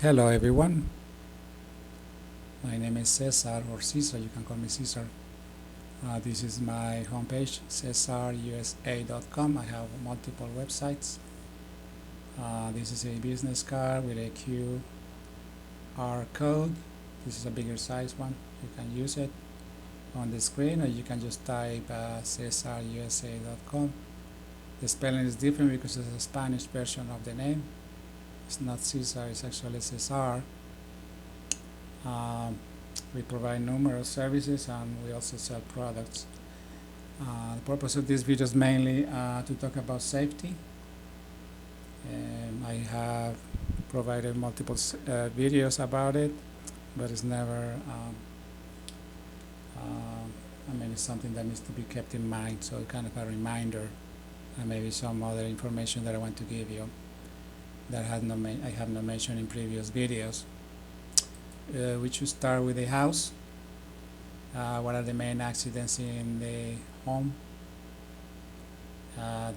Hello everyone, my name is Cesar or Cesar, you can call me Cesar. This is my homepage, CesarUSA.com. I have multiple websites. This is a business card with a QR code. This is a bigger size one. You can use it on the screen or you can just type CesarUSA.com. The spelling is different because it's a Spanish version of the name. It's not Cesar, it's actually Cesar. We provide numerous services and we also sell products. The purpose of this video is mainly to talk about safety. I have provided multiple videos about it, but it's never, it's something that needs to be kept in mind, so kind of a reminder and maybe some other information that I want to give you that I have not mentioned in previous videos. We should start with the house. What are the main accidents in the home?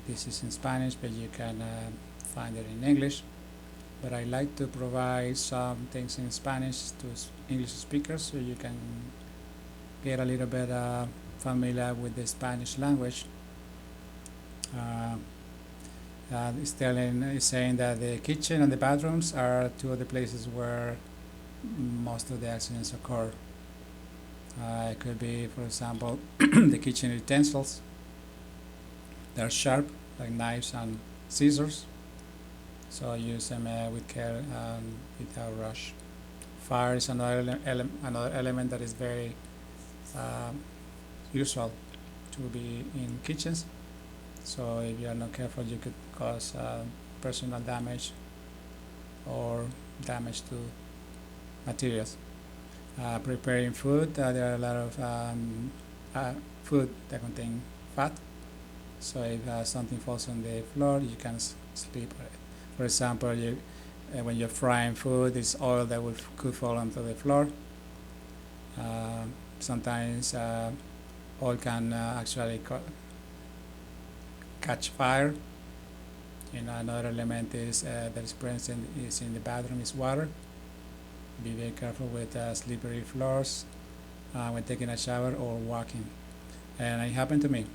This is in Spanish, but you can find it in English. But I like to provide some things in Spanish to English speakers so you can get a little bit familiar with the Spanish language. It's saying that the kitchen and the bathrooms are two of the places where most of the accidents occur. It could be, for example, the kitchen utensils. They're sharp, like knives and scissors, so use them with care and without rush. Fire is another element that is very usual to be in kitchens. So if you are not careful, you could cause personal damage or damage to materials. Preparing food, there are a lot of food that contain fat, so if something falls on the floor, you can sleep on it. For example, when you're frying food, it's oil that could fall onto the floor. Sometimes oil can actually catch fire. Another element is that is present is in the bathroom is water. Be very careful with slippery floors when taking a shower or walking. And it happened to me.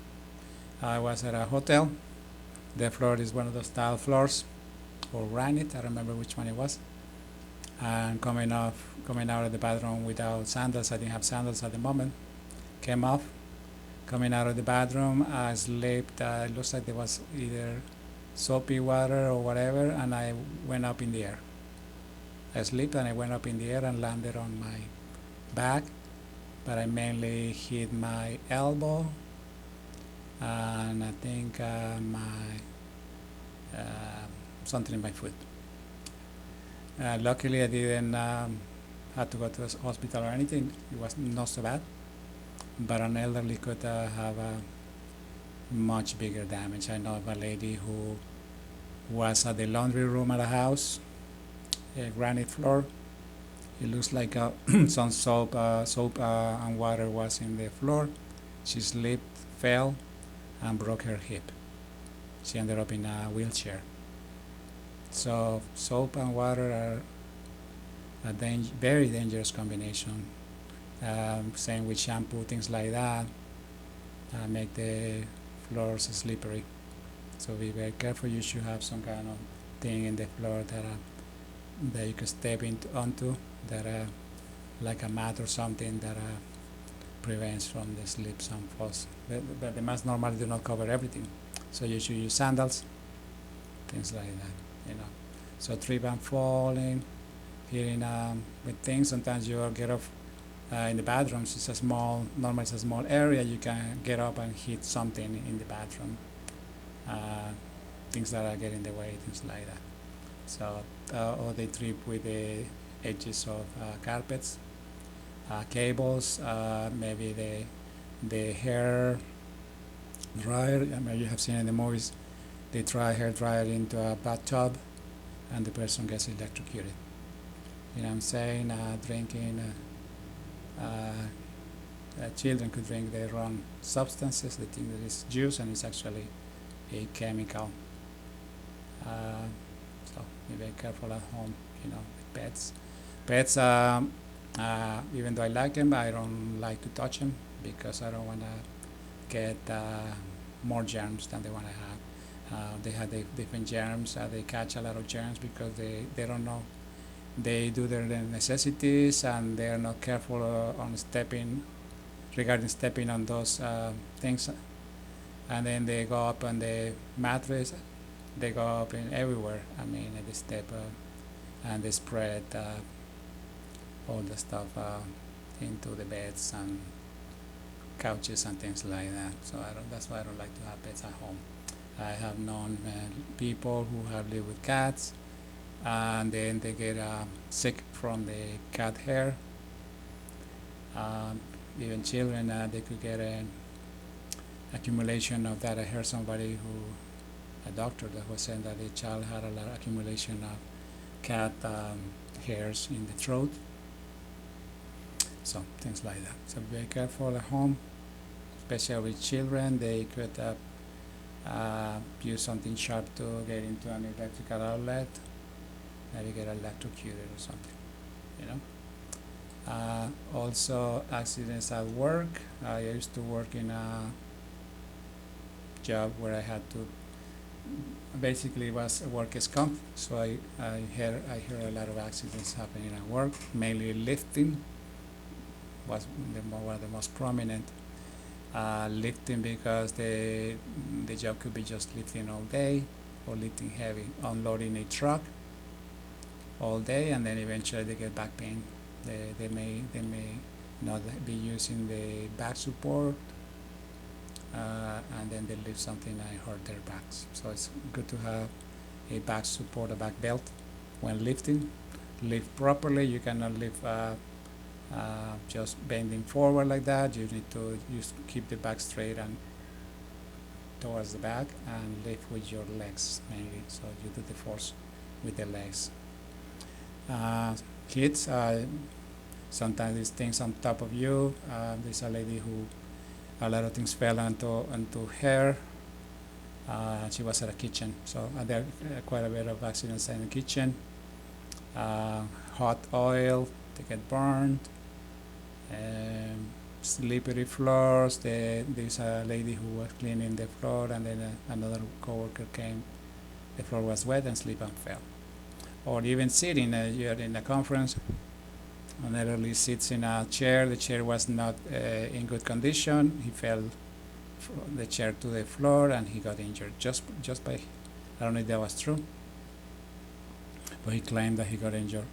I was at a hotel. The floor is one of those tile floors or granite. I don't remember which one it was. And coming out of the bathroom without sandals. I didn't have sandals at the moment. Came off. Coming out of the bathroom, I slipped. It looks like there was either soapy water or whatever, and I went up in the air. I slipped and I went up in the air and landed on my back, but I mainly hit my elbow and I think something in my foot. Luckily I didn't have to go to the hospital or anything. It was not so bad, but an elderly could have much bigger damage. I know of a lady who was at the laundry room at a house, a granite floor. It looks like some soap and water was in the floor. She slipped, fell, and broke her hip. She ended up in a wheelchair. So soap and water are a very dangerous combination. Same with shampoo, things like that make the floors slippery. So be very careful. You should have some kind of thing in the floor that you can step onto, that like a mat or something that prevents from the slips and falls. But the mats normally do not cover everything, so you should use sandals, things like that. So trip and falling, hitting with things. Sometimes you get off in the bathrooms. Normally it's a small area. You can get up and hit something in the bathroom. Things that get in the way, things like that. So or they trip with the edges of carpets, cables, maybe the hair dryer. You have seen in the movies, they try hair dryer into a bathtub and the person gets electrocuted. You know what I'm saying? Drinking, children could drink the wrong substances. They think that it's juice and it's actually a chemical. So be very careful at home, with pets. Pets, even though I like them, I don't like to touch them because I don't want to get more germs than the one I have. They have different germs. They catch a lot of germs because they don't know. They do their necessities and they are not careful on stepping, regarding stepping on those things. And then they go up on the mattress. They go up in everywhere. I mean, they step and they spread all the stuff into the beds and couches and things like that. So that's why I don't like to have pets at home. I have known people who have lived with cats, and then they get sick from the cat hair. Even children, they could get an accumulation of that. I heard somebody a doctor that was saying that the child had a lot of accumulation of cat hairs in the throat. So things like that. So be very careful at home, especially with children. They could use something sharp to get into an electrical outlet, maybe get electrocuted or something, you know. Also, accidents at work. I used to work in a job where I had to basically was a workers' comp, so I hear a lot of accidents happening at work, mainly lifting was one of the most prominent. Lifting because the job could be just lifting all day or lifting heavy, unloading a truck all day, and then eventually they get back pain. They may not be using the back support, and then they lift something and hurt their backs. So it's good to have a back support, a back belt when lifting. Lift properly. You cannot lift just bending forward like that. You need to just keep the back straight and towards the back, and lift with your legs mainly. So you do the force with the legs. Kids, sometimes these things on top of you. There's a lady who a lot of things fell onto her. She was at a kitchen, so there are quite a bit of accidents in the kitchen. Hot oil, they get burned. Slippery floors. There's a lady who was cleaning the floor, and then another coworker came. The floor was wet and slipped and fell. Or even sitting, you're in a conference, an elderly sits in a chair. The chair was not in good condition. He fell from the chair to the floor and he got injured just by. I don't know if that was true, but he claimed that he got injured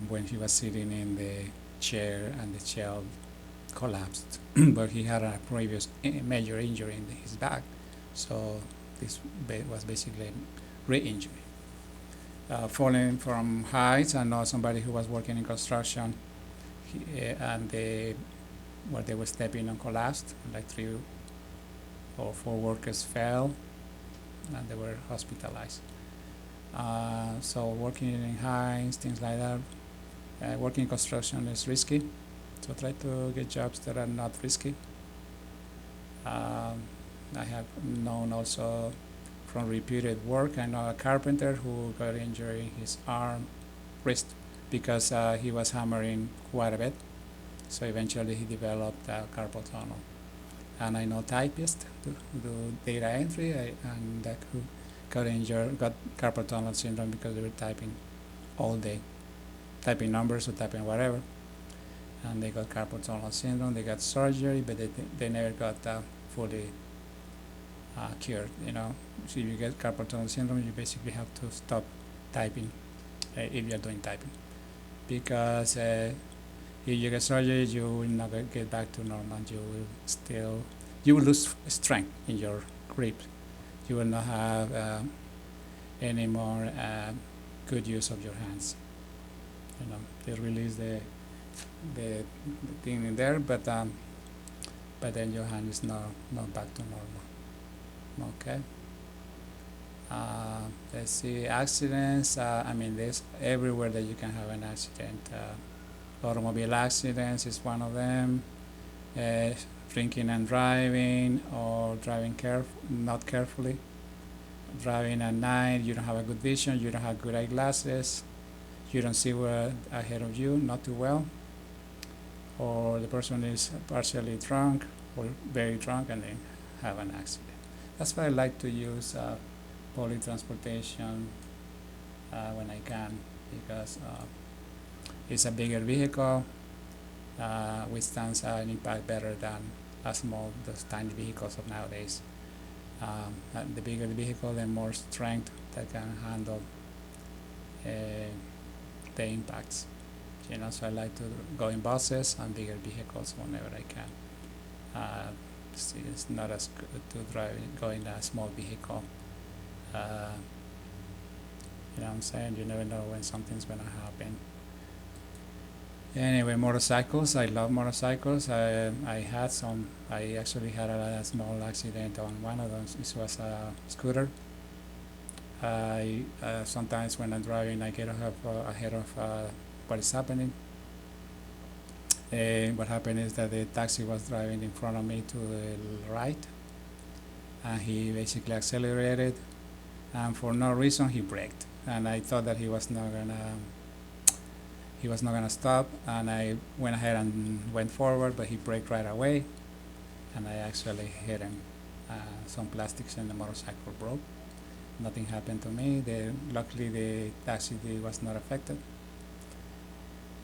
when he was sitting in the chair and the chair collapsed. But he had a previous major injury in his back, so this was basically re-injury. Falling from heights. I know somebody who was working in construction, and where they were stepping on collapsed, like 3 or 4 workers fell, and they were hospitalized. So working in heights, things like that. Working in construction is risky, so try to get jobs that are not risky. I have known also from repeated work. I know a carpenter who got injured in his wrist, because he was hammering quite a bit. So eventually he developed carpal tunnel. And I know typists who do data entry, and that who got injured, got carpal tunnel syndrome because they were typing all day, typing numbers or typing whatever. And they got carpal tunnel syndrome. They got surgery, but they never got fully cured. You know, so if you get carpal tunnel syndrome, you basically have to stop typing if you're doing typing, because if you get surgery, you will not get back to normal. You will lose strength in your grip. You will not have any more good use of your hands. You know, they release the thing in there, but then your hand is not back to normal. Okay. Let's see, accidents. I mean, there's everywhere that you can have an accident. Automobile accidents is one of them. Drinking and driving, or driving not carefully. Driving at night, you don't have a good vision, you don't have good eyeglasses. you don't see where ahead of you, not too well, or the person is partially drunk or very drunk and they have an accident. That's why I like to use public transportation when I can, because it's a bigger vehicle, withstands an impact better than those tiny vehicles of nowadays. The bigger the vehicle, the more strength that can handle the impacts. So I like to go in buses and bigger vehicles whenever I can. It's not as good to go in a small vehicle. You know what I'm saying? You never know when something's gonna happen. Anyway, motorcycles. I love motorcycles. I actually had a small accident on one of them. This was a scooter. Sometimes when I'm driving, I get ahead of what is happening. What happened is that the taxi was driving in front of me to the right, and he basically accelerated, and for no reason he braked, and I thought that he was not gonna stop, and I went ahead and went forward, but he braked right away, and I actually hit him. Some plastics in the motorcycle broke. Nothing happened to me. Luckily the taxi was not affected.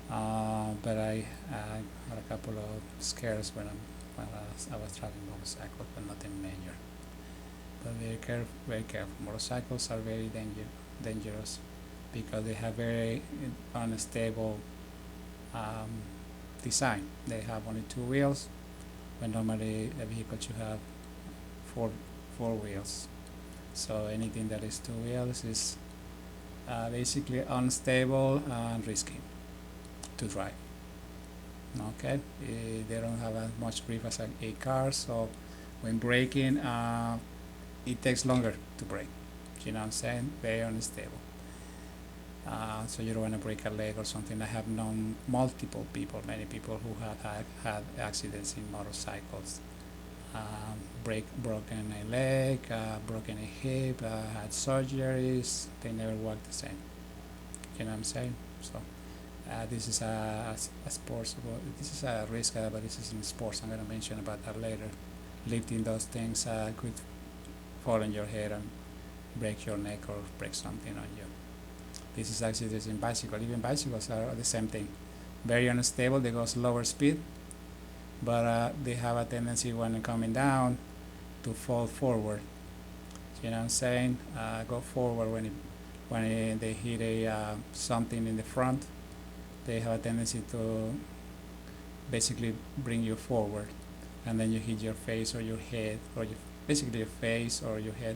But I had a couple of scares when I was driving motorcycles, but nothing major. But very careful. Motorcycles are very dangerous because they have very unstable design. They have only 2 wheels, when normally a vehicle should have four wheels. So anything that is 2 wheels is basically unstable and risky to drive. Okay, they don't have as much grip as a car, so when braking, it takes longer to brake. You know what I'm saying? Very unstable. So you don't want to break a leg or something. I have known many people who have had accidents in motorcycles. Broken a leg, broken a hip, had surgeries. They never walked the same. You know what I'm saying? So this is a sports. This is a risk, but this is in sports. I'm going to mention about that later. Lifting those things could fall on your head and break your neck or break something on you. This is actually just in bicycle. Even bicycles are the same thing. Very unstable. They go slower speed, but they have a tendency when coming down to fall forward. You know what I'm saying? Go forward when they hit something in the front. They have a tendency to basically bring you forward, and then you hit your face or your head, or basically your face or your head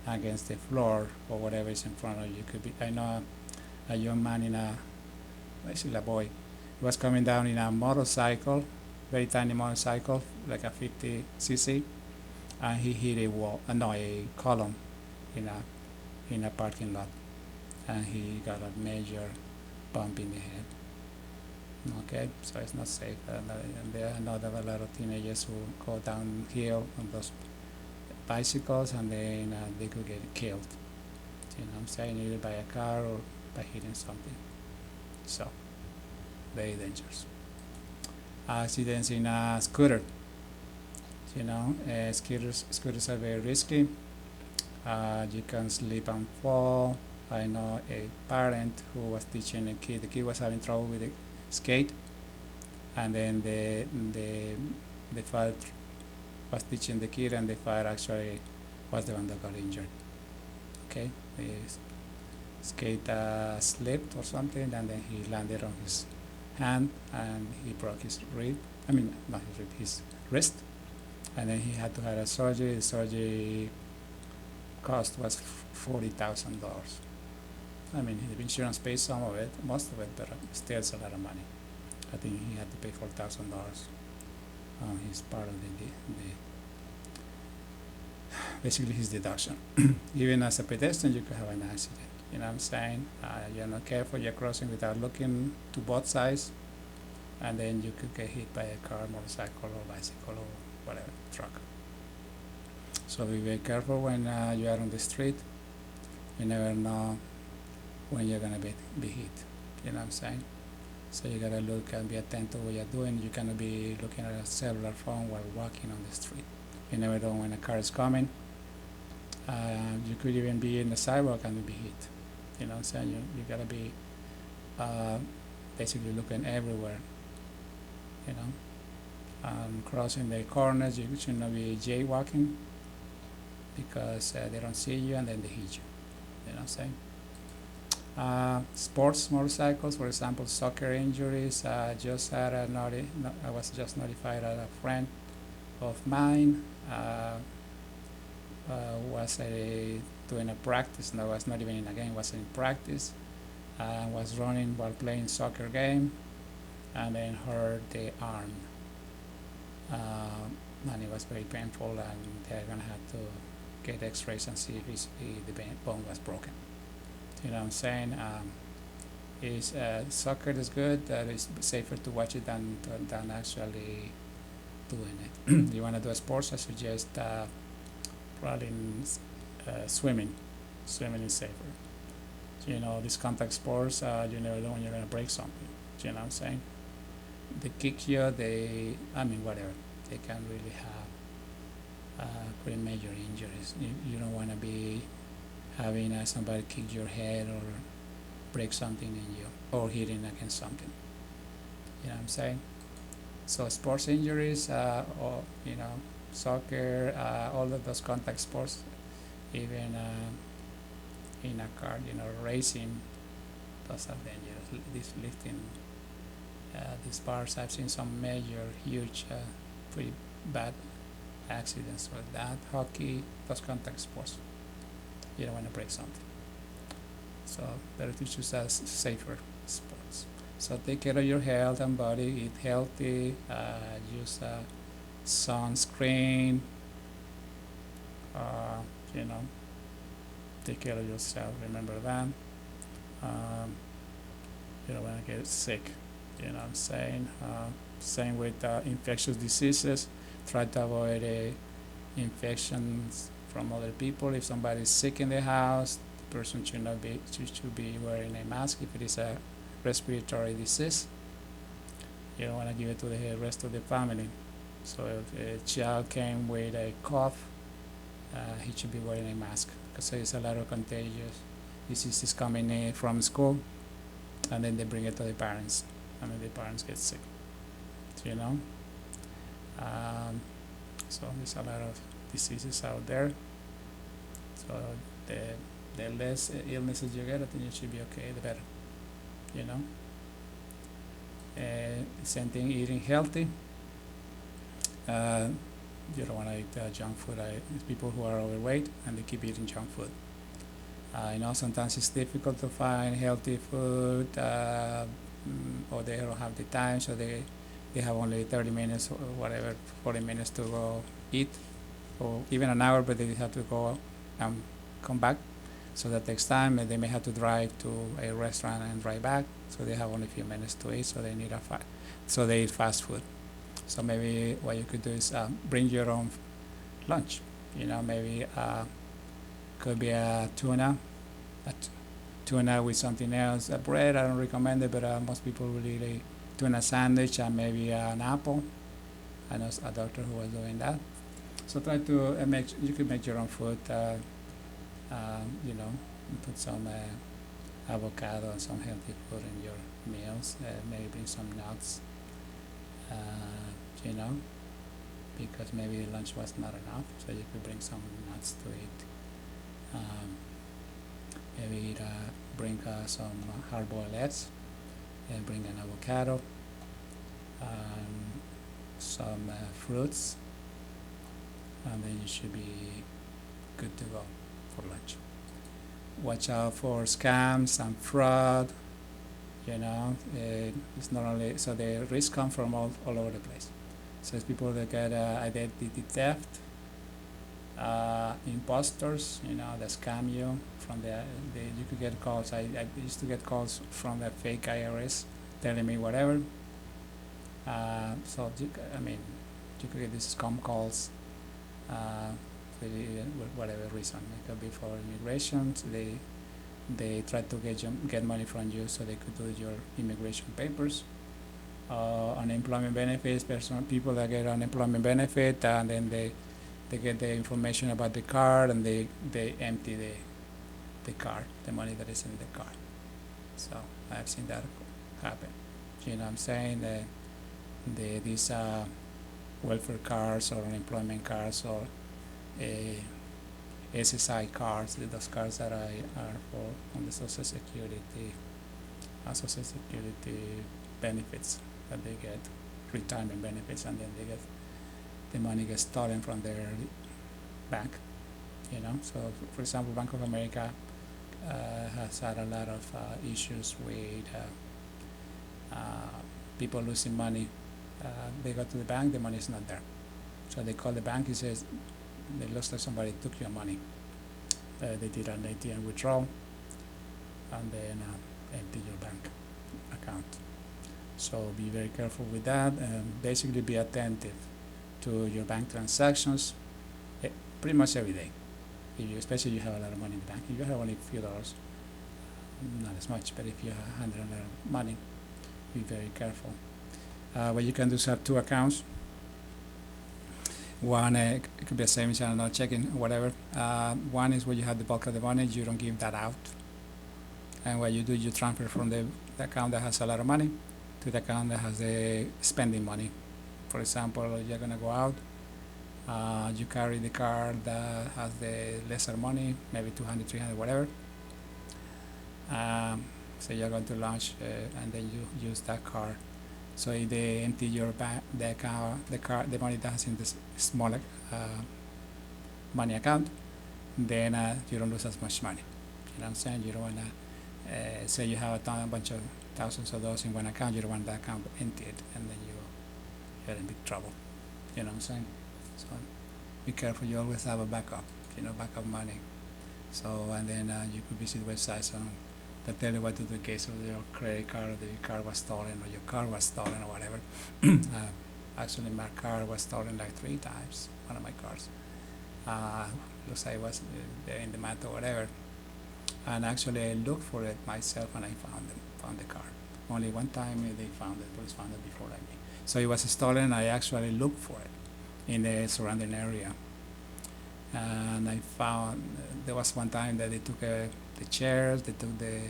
against the floor or whatever is in front of you. Could be. I know a young man actually a boy, he was coming down in a motorcycle, very tiny motorcycle, like a 50cc, and he hit a column in a parking lot, and he got a major bump in the head. Okay, so it's not safe. And I know there are a lot of teenagers who go downhill on those bicycles, and then they could get killed. You know what I'm saying? Either by a car or by hitting something. So, very dangerous. Accidents in a scooter. Scooters are very risky. You can slip and fall. I know a parent who was teaching a kid. The kid was having trouble with the skate, and then the father was teaching the kid, and the father actually was the one that got injured. Okay, the skate slipped or something, and then he landed on his hand, and he broke his rib. I mean, not his rib, his wrist, and then he had to have a surgery. The surgery cost was $40,000. I mean, the insurance pays some of it, most of it, but still it's a lot of money. I think he had to pay $4,000 on his part of basically his deduction. Even as a pedestrian, you could have an accident. You know what I'm saying? You're not careful, you're crossing without looking to both sides, and then you could get hit by a car, motorcycle, or bicycle, or whatever, truck. So be very careful when you are on the street. You never know when you're going to be hit. You know what I'm saying? So you gotta look and be attentive to what you're doing. You cannot be looking at a cellular phone while walking on the street. You never know when a car is coming. You could even be in the sidewalk and be hit. You know what I'm saying? You gotta be uh, basically looking everywhere. You know, crossing the corners. You should not be jaywalking because they don't see you and then they hit you. You know what I'm saying? Sports motorcycles, for example, soccer injuries. Just had I was just notified that a friend of mine was doing a practice. No, was not even in a game. Was in practice. Was running while playing soccer game, and then hurt the arm. And it was very painful, and they're gonna have to get X-rays and see if the bone was broken. You know what I'm saying? Soccer is good. It's safer to watch it than actually doing it. You want to do a sports? I suggest probably swimming. Swimming is safer. You know, these contact sports, you never know when you're gonna break something. You know what I'm saying? They kick you. Whatever. They can really have pretty major injuries. You don't want to be having somebody kick your head or break something in you or hitting against something. You know what I'm saying? So sports injuries, or soccer, all of those contact sports, even in a car, racing, those are dangerous. This lifting, these bars, I've seen some major, huge, pretty bad accidents with that. Hockey, those contact sports. You don't want to break something. So better to choose safer sports. So take care of your health and body, eat healthy, use sunscreen, you know, take care of yourself, remember that. You don't want to get sick, you know what I'm saying? Same with infectious diseases, try to avoid infections from other people. If somebody is sick in the house, the person should be wearing a mask. If it is a respiratory disease, you don't want to give it to the rest of the family. So if a child came with a cough, he should be wearing a mask because there's a lot of contagious diseases coming in from school, and then they bring it to the parents, and then the parents get sick. You know, so there's a lot of diseases out there. So the less illnesses you get, I think you should be okay. The better. You know. Same thing, eating healthy. You don't want to eat junk food. It's people who are overweight and they keep eating junk food. Sometimes it's difficult to find healthy food, or they don't have the time, so they have only 30 minutes or whatever, 40 minutes to go eat, or even an hour, but they have to go and come back. So that takes time, and they may have to drive to a restaurant and drive back. So they have only a few minutes to eat. So they need so they eat fast food. So maybe what you could do is bring your own lunch. Maybe could be a tuna with something else. Bread, I don't recommend it, but most people really tuna sandwich and maybe an apple. I know a doctor who was doing that. So try to you could make your own food. Put some avocado and some healthy food in your meals. Maybe bring some nuts. Because maybe lunch was not enough, so you could bring some nuts to eat. Maybe bring some hard-boiled eggs, and bring an avocado, some fruits, and then you should be good to go for lunch. Watch out for scams and fraud. It's not only so the risks come from all over the place. So it's people that get identity theft, imposters, that scam you from you could get calls. I used to get calls from the fake IRS telling me whatever. You could get these scam calls for whatever reason. It could be for immigration. They tried to get money from you so they could do your immigration papers, unemployment benefits, people that get unemployment benefit, and then they get the information about the card, and they empty the card, the money that is in the card. So I've seen that happen. You know what I'm saying? These welfare cards or unemployment cards or SSI cards, those cards that are for on the Social Security benefits that they get, retirement benefits, and then the money gets stolen from their bank. You know, so for example, Bank of America has had a lot of issues with people losing money. They go to the bank, the money is not there. So they call the bank, he says, it looks like somebody took your money. They did an ATM withdrawal and then empty your bank account. So be very careful with that, and basically be attentive to your bank transactions pretty much every day. Especially if you have a lot of money in the bank. If you have only a few dollars, not as much, but if you handle a lot of money, be very careful. What you can do is have two accounts. One, it could be a savings and another checking, whatever. One is where you have the bulk of the money, you don't give that out. And what you do, you transfer from the account that has a lot of money to the account that has the spending money. For example, you're gonna go out, you carry the card that has the lesser money, maybe 200, 300, whatever. So you're going to lunch, and then you use that card. So if they empty your the money that's in this small money account, then you don't lose as much money. You know what I'm saying? You don't want to say you have a bunch of thousands of dollars in one account. You don't want that account emptied, and then you're in big trouble. You know what I'm saying? So be careful. You always have a backup. Backup money. So and then you could visit websites that tell you what to do in case of your credit card, or your car was stolen, or your car was stolen, or whatever. Actually, my car was stolen like 3 times. One of my cars. Looks like it was there in the mat or whatever. And actually, I looked for it myself, and I found the car. Only one time they found it. Police found it before me. So it was stolen. I actually looked for it in the surrounding area. And I found there was one time that they took the chairs, they took the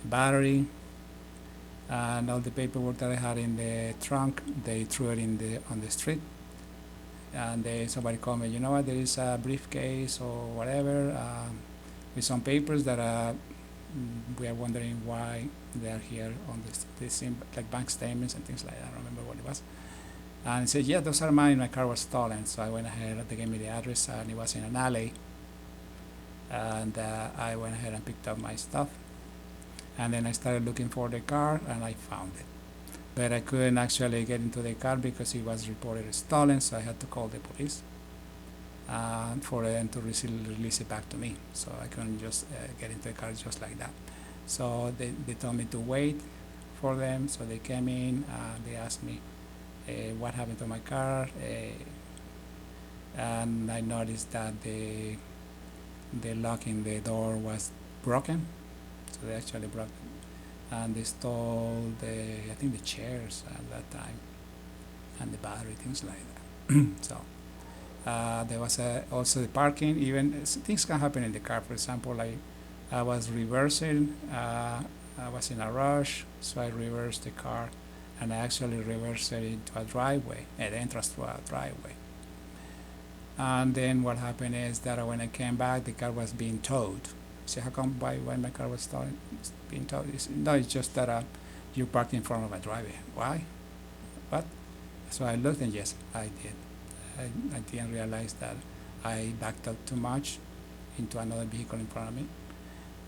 battery, and all the paperwork that I had in the trunk. They threw it on the street, and somebody called me. You know what? There is a briefcase or whatever with some papers that we are wondering why they are here on this like bank statements and things like that. I don't remember what it was. And he said, yeah, those are mine. My car was stolen. So I went ahead, they gave me the address, and it was in an alley. And I went ahead and picked up my stuff. And then I started looking for the car, and I found it. But I couldn't actually get into the car because it was reported stolen, so I had to call the police for them to release it back to me. So I couldn't just get into the car just like that. So they told me to wait for them. So they came in, they asked me, what happened to my car, and I noticed that the lock in the door was broken, so they actually broke it, and they stole I think the chairs at that time, and the battery, things like that. So there was also the parking. Even things can happen in the car. For example, I was reversing, I was in a rush, so I reversed the car, and I actually reversed it into a driveway, an entrance to a driveway. And then what happened is that when I came back, the car was being towed. See how come why my car was being towed? It's just that you parked in front of a driveway. Why? What? So I looked, and yes, I did. I didn't realize that I backed up too much into another vehicle in front of me,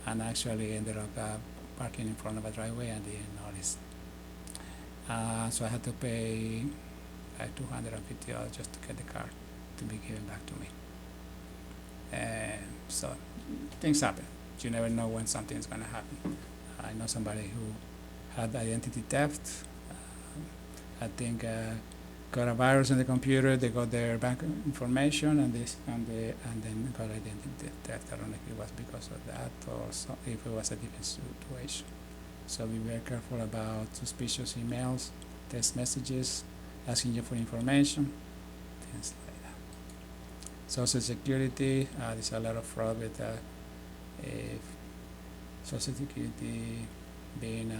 and actually ended up parking in front of a driveway and didn't notice. So I had to pay like $250 just to get the car to be given back to me. So things happen. You never know when something is going to happen. I know somebody who had identity theft. I think got a virus on the computer. They got their bank information and then got identity theft. I don't know if it was because of that or if it was a different situation. So be very careful about suspicious emails, text messages, asking you for information, things like that. Social Security, there's a lot of fraud with Social Security being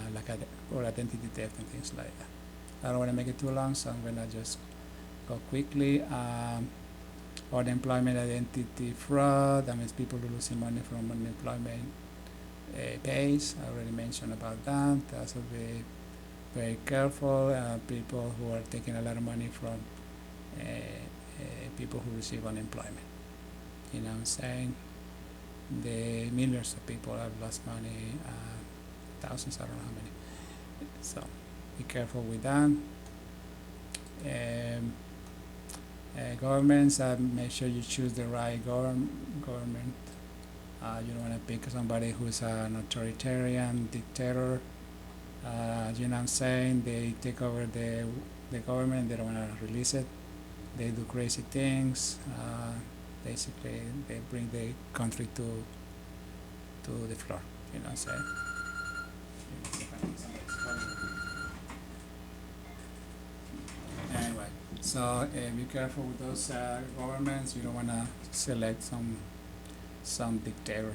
or identity theft and things like that. I don't want to make it too long, so I'm gonna just go quickly. Unemployment identity fraud, that means people losing money from unemployment pays. I already mentioned about that. So be very careful. People who are taking a lot of money from people who receive unemployment. You know what I'm saying? The millions of people have lost money, thousands, I don't know how many. So be careful with that. Governments, make sure you choose the right government. You don't want to pick somebody who's an authoritarian dictator. You know what I'm saying? They take over the government, they don't want to release it. They do crazy things. Basically, they bring the country to the floor. You know what I'm saying? Anyway, so be careful with those governments. You don't want to select some dictator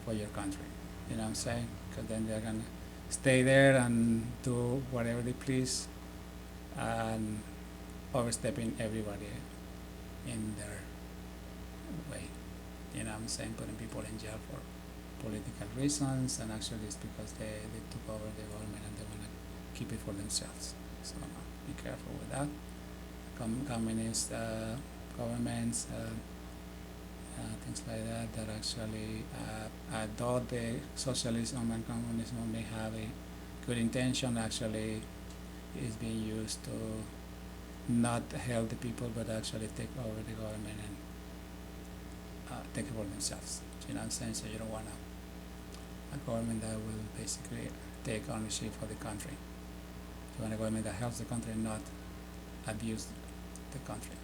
for your country. You know what I'm saying? Because then they're gonna stay there and do whatever they please, and overstepping everybody in their way. You know what I'm saying? Putting people in jail for political reasons, and actually it's because they took over the government and they want to keep it for themselves. So be careful with that. Communist governments, things like that actually, though the socialism and communism may have a good intention, actually is being used to not help the people, but actually take over the government and take it for themselves. You know what I'm saying? So you don't want a government that will basically take ownership for the country. You want a government that helps the country, not abuse the country.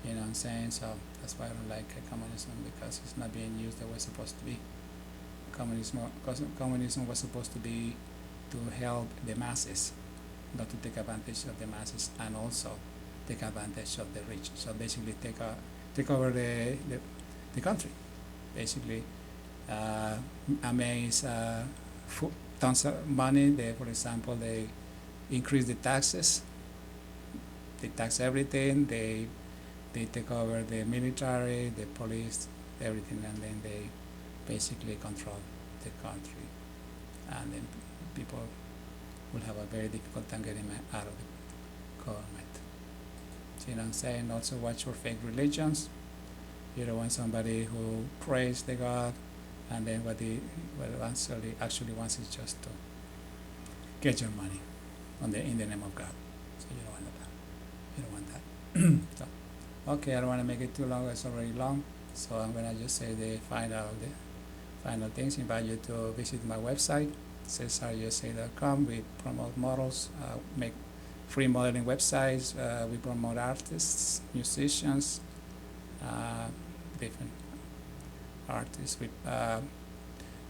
You know what I'm saying? So that's why I don't like communism, because it's not being used the way it's supposed to be. Communism was supposed to be to help the masses, not to take advantage of the masses and also take advantage of the rich. So basically take over the country. Basically amass tons of money. For example, they increase the taxes. They tax everything. They take over the military, the police, everything, and then they basically control the country. And then people will have a very difficult time getting out of the government. So, you know what I'm saying? Also watch for fake religions. You don't want somebody who prays the God, and then what actually wants is just to get your money in the name of God. So you don't want that. You don't want that. So, okay, I don't want to make it too long. It's already long. So I'm gonna just say the final things. Invite you to visit my website, CesarUSA.com. We promote models, make free modeling websites. We promote artists, musicians, different artists. We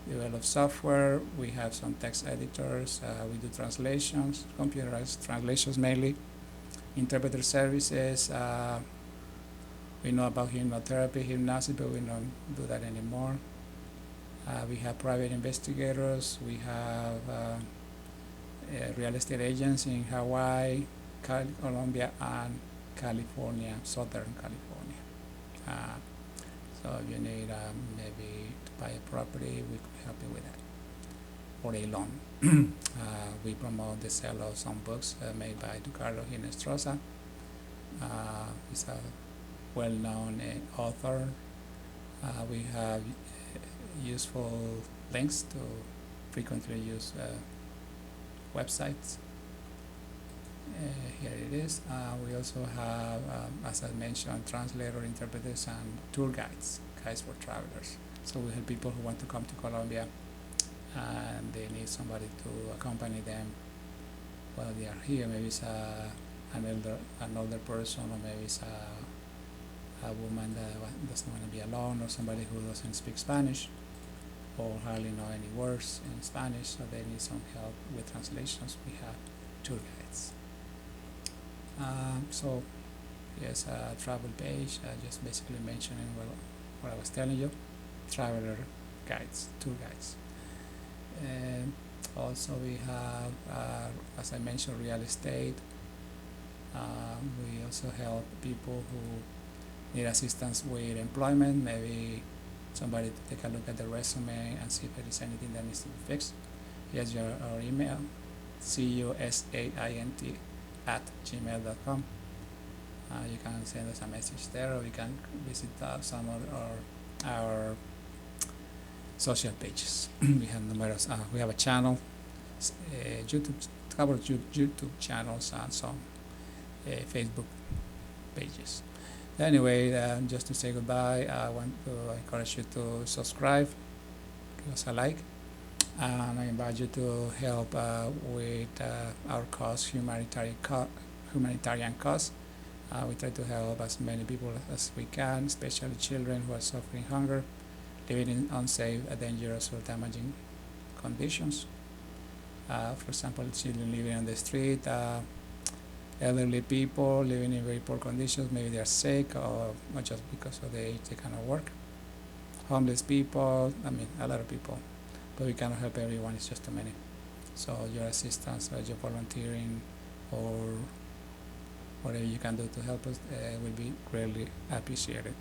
develop software. We have some text editors. We do translations, computerized translations mainly, interpreter services. We know about hypnotherapy, hypnosis, but we don't do that anymore. We have private investigators. We have real estate agents in Hawaii, Colombia, and California, Southern California. So if you need maybe to buy a property, we could help you with that, or a loan. We promote the sale of some books made by Ricardo Ginestrosa. He's a well-known author. We have useful links to frequently used websites. Here it is. We also have, as I mentioned, translator, interpreters, and tour guides for travelers. So we help people who want to come to Colombia and they need somebody to accompany them while they are here. Maybe it's a an older person, or maybe it's a woman that doesn't want to be alone, or somebody who doesn't speak Spanish or hardly know any words in Spanish, so they need some help with translations. We have tour guides. So yes, a travel page, just basically mentioning what I was telling you, traveler guides, tour guides. And also we have, as I mentioned, real estate. We also help people who need assistance with employment, maybe somebody to take a look at the resume and see if there is anything that needs to be fixed. Here's our email, CUSAINT@gmail.com. You can send us a message there, or you can visit some of our social pages. We have numerous. We have a channel, YouTube, a couple of YouTube channels, and some Facebook pages. Anyway, just to say goodbye, I want to encourage you to subscribe, give us a like, and I invite you to help with our cause, humanitarian cause. We try to help as many people as we can, especially children who are suffering hunger, living in unsafe, dangerous, or damaging conditions. For example, children living on the street, elderly people living in very poor conditions, maybe they're sick or not just because of the age they cannot work. Homeless people, I mean a lot of people, but we cannot help everyone, it's just too many. So your assistance, your volunteering, or whatever you can do to help us will be greatly appreciated.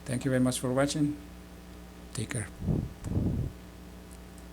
Thank you very much for watching. Take care.